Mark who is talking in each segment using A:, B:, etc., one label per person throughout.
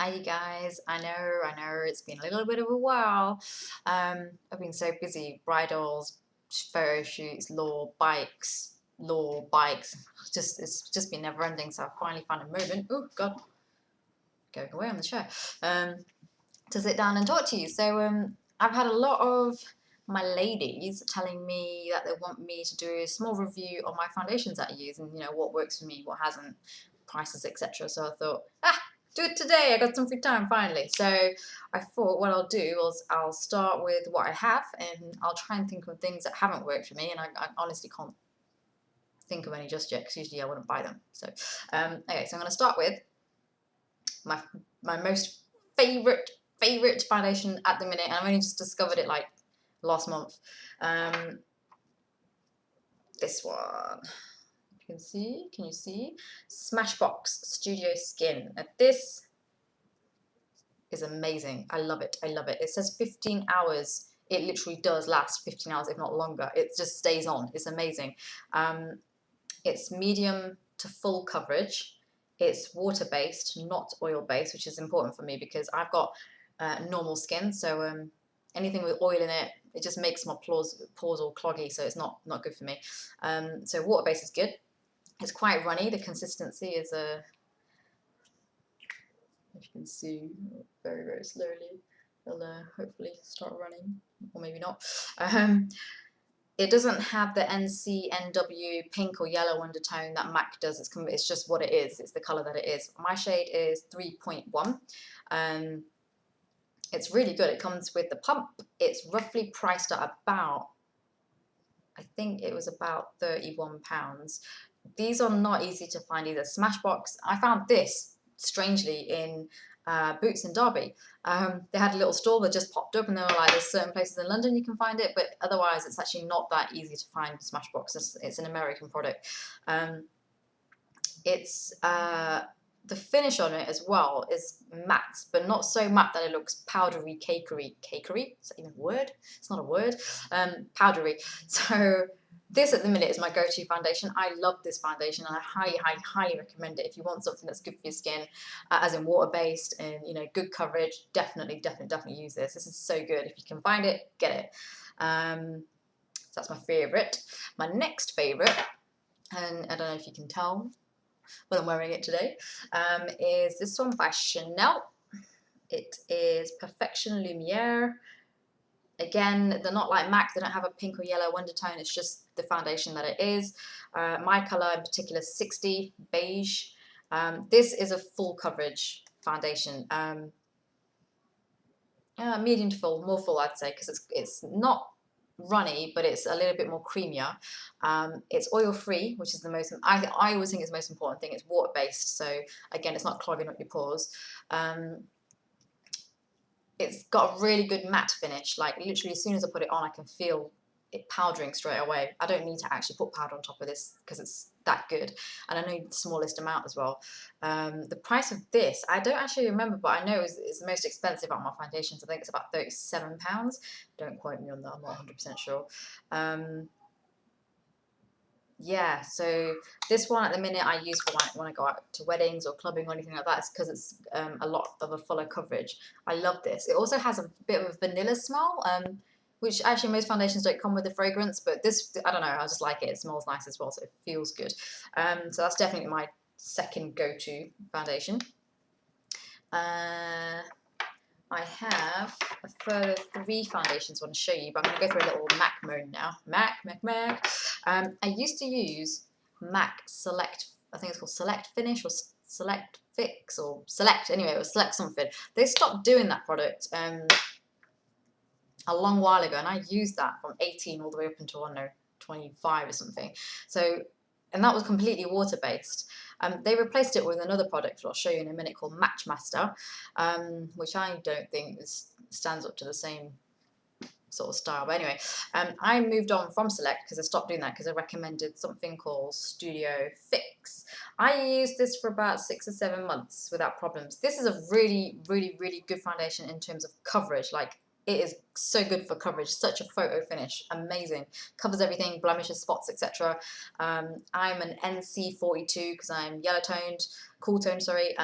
A: Hi you guys, I know it's been a little bit of a while. I've been so busy, bridals, photo shoots, law, bikes, it's just been never ending, so I finally found a moment, oh god, going away on the show, to sit down and talk to you. So I've had a lot of my ladies telling me that they want me to do a small review on my foundations that I use and what works for me, what hasn't, prices, etc. So I thought, do it today. I got some free time finally. So I thought what I'll do is I'll start with what I have and I'll try and think of things that haven't worked for me, and I honestly can't think of any just yet because usually I wouldn't buy them. So okay, so I'm going to start with my most favorite foundation at the minute, and I've only just discovered it like last month. This one. Can you see? Smashbox Studio Skin. This is amazing. I love it. It says 15 hours. It literally does last 15 hours, if not longer. It just stays on. It's amazing. It's medium to full coverage. It's water-based, not oil-based, which is important for me because I've got normal skin. So anything with oil in it, it just makes my pores all cloggy. So it's not good for me. So water-based is good. It's quite runny. The consistency is if you can see, very slowly, it'll hopefully start running, or maybe not. It doesn't have the NCNW pink or yellow undertone that MAC does. It's just what it is. It's the color that it is. My shade is 3.1. It's really good. It comes with the pump. It's roughly priced at about, I think it was about £31. These are not easy to find either. Smashbox, I found this strangely in Boots in Derby. They had a little store that just popped up, and they were like, there's certain places in London you can find it, but otherwise it's actually not that easy to find Smashbox. It's an American product. The finish on it as well is matte, but not so matte that it looks powdery, cakery. Is that even a word? It's not a word. Powdery. So this at the minute is my go-to foundation. I love this foundation and I highly recommend it if you want something that's good for your skin, as in water-based and good coverage. Definitely use this. This is so good. If you can find it, get it. So that's my favorite. My next favorite, and I don't know if you can tell, but I'm wearing it today, is this one by Chanel. It is Perfection Lumiere. Again, they're not like MAC, they don't have a pink or yellow undertone, it's just the foundation that it is. My colour in particular is 60, beige. This is a full coverage foundation. Medium to full, more full I'd say, because it's not runny, but it's a little bit more creamier. It's oil free, which is the most, I always think it's the most important thing. It's water based, so again, it's not clogging up your pores. It's got a really good matte finish. Like literally as soon as I put it on, I can feel it powdering straight away. I don't need to actually put powder on top of this because it's that good, and I know the smallest amount as well. The price of this, I don't actually remember, but I know it's the most expensive out of my foundations. I think it's about £37. Don't quote me on that, I'm not 100% sure. Yeah, so this one at the minute I use for when I go out to weddings or clubbing or anything like that. It's because it's a lot of a fuller coverage. I love this. It also has a bit of a vanilla smell, which actually most foundations don't come with a fragrance, but this, I don't know, I just like it. It smells nice as well, so it feels good. So that's definitely my second go-to foundation. I have a further 3 foundations I want to show you, but I'm going to go through a little MAC mode now. MAC. I used to use MAC Select, I think it's called Select Finish or Select Fix or Select, anyway, it was Select something. They stopped doing that product a long while ago, and I used that from 18 all the way up until, I don't know, 25 or something. So, and that was completely water-based. They replaced it with another product, which I'll show you in a minute, called Matchmaster, which I don't think stands up to the same sort of style. But anyway, I moved on from Select because I stopped doing that because I recommended something called Studio Fix. I used this for about 6 or 7 months without problems. This is a really good foundation in terms of coverage. Like, it is so good for coverage, such a photo finish, amazing. Covers everything, blemishes, spots, etc. I'm an NC42 because I'm yellow toned, cool toned, sorry.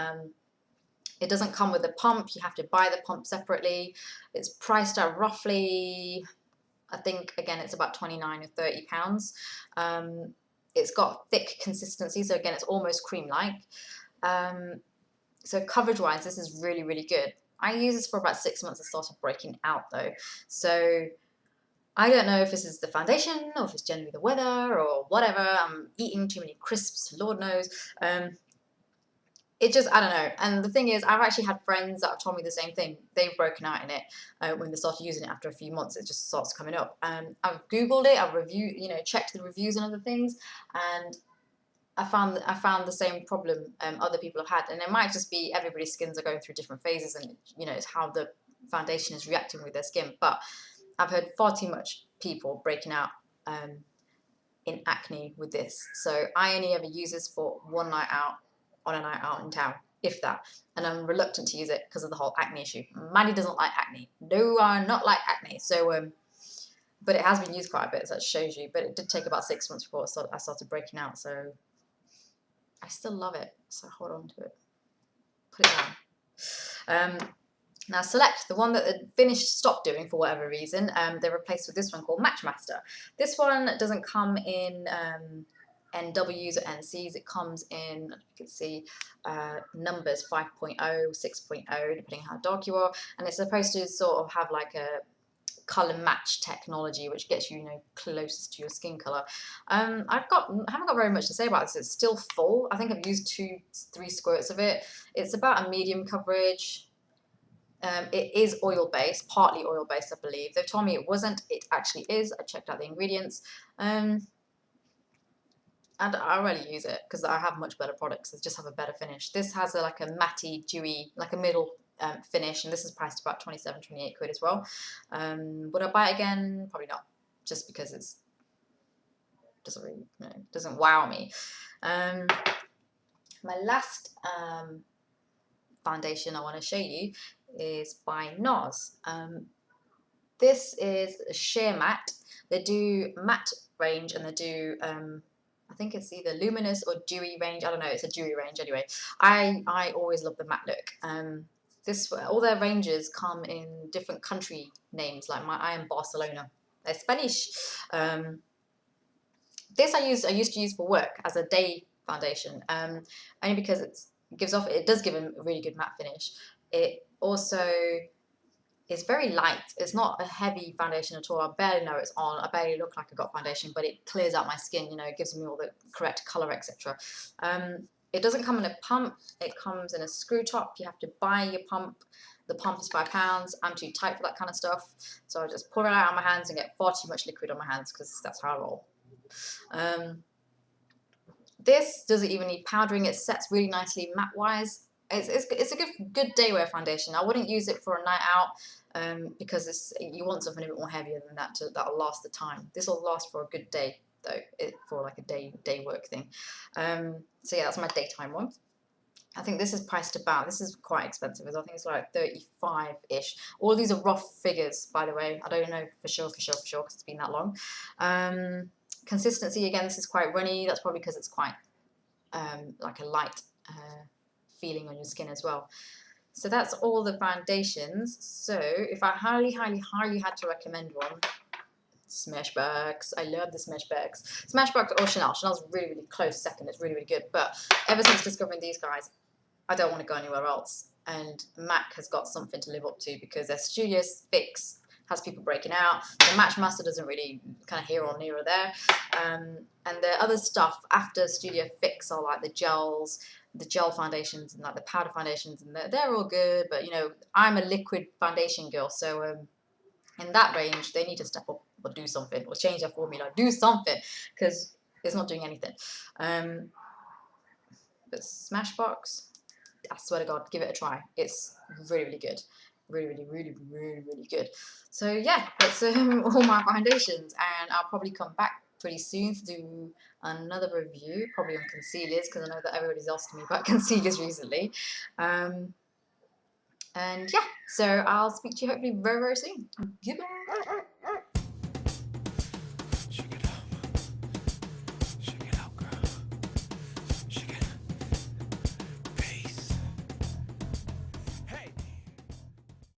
A: It doesn't come with a pump. You have to buy the pump separately. It's priced at roughly, I think, again, it's about 29 or 30 pounds. It's got thick consistency, so again, it's almost cream-like. So coverage-wise, this is really, really good. I used this for about 6 months and started breaking out though. So I don't know if this is the foundation or if it's generally the weather or whatever. I'm eating too many crisps, Lord knows. It just, I don't know. And the thing is, I've actually had friends that have told me the same thing. They've broken out in it when they started using it after a few months. It just starts coming up. I've Googled it, I've reviewed, checked the reviews and other things, and I found the same problem other people have had. And it might just be everybody's skins are going through different phases, and it's how the foundation is reacting with their skin. But I've heard far too much people breaking out in acne with this. So I only ever use this for one night out, on a night out in town, if that. And I'm reluctant to use it because of the whole acne issue. Maddie doesn't like acne. No, I not like acne. So, but it has been used quite a bit, so that shows you. But it did take about 6 months before I started breaking out. So I still love it. So hold on to it. Put it down. Now select the one that the Finish stopped doing for whatever reason. They replaced with this one called Matchmaster. This one doesn't come in NWs or NCs. It comes in, you can see, numbers 5.0, 6.0, depending how dark you are. And it's supposed to sort of have like a color match technology, which gets you, closest to your skin color. I haven't got very much to say about this. It's still full. I think I've used 2-3 squirts of it. It's about a medium coverage. It is oil-based, partly oil-based, I believe. They've told me it wasn't. It actually is. I checked out the ingredients. And I really use it because I have much better products that just have a better finish. This has like a matty, dewy, like a middle finish, and this is priced about 27, 28 quid as well. Would I buy it again? Probably not, just because it doesn't really, doesn't wow me. My last foundation I want to show you is by NARS. This is a sheer matte. They do matte range, and they do I think it's either luminous or dewy range. I don't know. It's a dewy range anyway. I always love the matte look. All their ranges come in different country names. Like I am Barcelona. They're Spanish. This I used to use for work as a day foundation. Only because it does give a really good matte finish. It also is very light. It's not a heavy foundation at all. I barely know it's on. I barely look like I got foundation, but it clears out my skin. It gives me all the correct color, etc. It doesn't come in a pump. It comes in a screw top. You have to buy your pump. The pump is £5. I'm too tight for that kind of stuff, so I just pour it out on my hands and get far too much liquid on my hands because that's how I roll. This doesn't even need powdering. It sets really nicely matte wise. It's a good day wear foundation. I wouldn't use it for a night out because you want something a bit more heavier than that that'll last the time. This will last for a good day though, for like a day work thing. So yeah, that's my daytime one. I think this is priced this is quite expensive. I think it's like 35-ish. All of these are rough figures, by the way. I don't know for sure because it's been that long. Consistency, again, this is quite runny. That's probably because it's quite like a light feeling on your skin as well. So that's all the foundations. So if I highly had to recommend one, Smashbox. I love the Smashbox. Smashbox or Chanel. Chanel's really close second. It's really good. But ever since discovering these guys, I don't want to go anywhere else. And MAC has got something to live up to because their Studio Fix has people breaking out. The Matchmaster doesn't really kind of here or near or there. And the other stuff after Studio Fix are like the gels, the gel foundations and like the powder foundations, and they're all good. But I'm a liquid foundation girl, so in that range they need to step up or do something or change their formula, do something, because it's not doing anything. But Smashbox, I swear to God, give it a try. It's really good. Really good. So yeah, that's all my foundations, and I'll probably come back pretty soon to do another review, probably on concealers, because I know that everybody's asking me about concealers recently. And yeah, so I'll speak to you hopefully very soon. Goodbye.